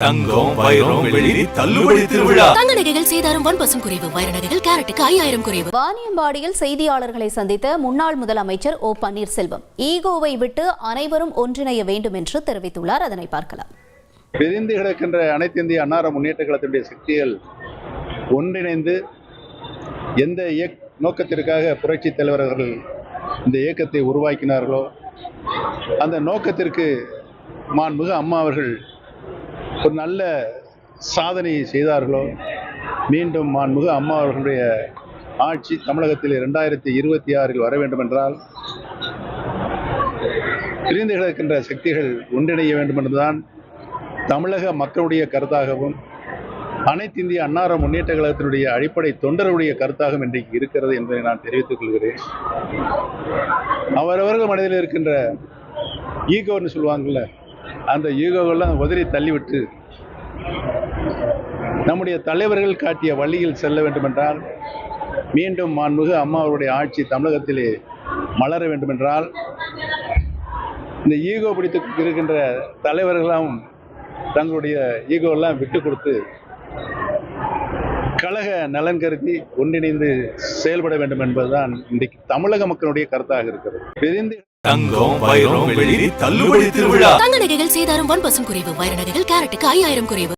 தங்கம் வைரம் வெள்ளி தள்ளுபடி திருவிழா. தங்க நகைகள் சேதாரம் 1% குறைவு. வைர நகைகள் கேரட்டுக்கு 5000 குறைவு. வாணியம்பாடியில் செய்தியாளர்களை சந்தித்த முன்னாள் முதலமைச்சர் ஓ பன்னீர்செல்வம் ஈகோவை விட்டு அனைவரும் ஒன்றிணைய வேண்டும் என்று தெரிவித்துள்ளார். அதனை பார்க்கலாம். பிரிந்து கிடக்கின்ற அனைத்து இந்திய அன்னார முன்னேற்ற கழகத்தினுடைய சக்திகள் ஒன்றிணைந்து எந்த நோக்கத்திற்காக புரட்சி தலைவர்கள் இந்த இயக்கத்தை உருவாக்கினார்களோ அந்த நோக்கத்திற்கு மாண்புமிகு அம்மா அவர்கள் ஒரு நல்ல சாதனையை செய்தார்களோ மீண்டும் மாண்புமிகு அம்மா அவர்களுடைய ஆட்சி தமிழகத்தில் 2026 வர வேண்டும் என்றால் பிரிந்து கிடக்கின்ற சக்திகள் ஒன்றிணைய வேண்டும் என்றுதான் தமிழக மக்களுடைய கருத்தாகவும் அனைத்து இந்திய அன்னார முன்னேற்ற கழகத்தினுடைய அடிப்படை தொண்டர்களுடைய கருத்தாகவும் இன்றைக்கு இருக்கிறது என்பதை நான் தெரிவித்துக் கொள்கிறேன். அவரவர்கள் மனதில் இருக்கின்ற ஈகோன்னு சொல்லுவாங்கள்ல, அந்த ஈகோவெல்லாம் உதறி தள்ளிவிட்டு நம்முடைய தலைவர்கள் காட்டிய வழியில் செல்ல வேண்டும் என்றால் மீண்டும் மாண்புமிகு அம்மா அவருடைய ஆட்சி தமிழகத்திலே மலர வேண்டும் என்றால் இந்த ஈகோ பிடித்து இருக்கின்ற தலைவர்களெல்லாம் தங்களுடைய ஈகோவெல்லாம் விட்டு கொடுத்து கழக நலன் கருதி ஒன்றிணைந்து செயல்பட வேண்டும் என்பதுதான் இன்றைக்கு தமிழக மக்களுடைய கருத்தாக இருக்கிறது. பிரிந்து தங்கம் வைரம் வெள்ளி தள்ளுபடி திருவிழா. தங்க நகைகள் சேதாரம் 1% குறைவு. வைர நகைகள் கேரட்டுக்கு 5000 குறைவு.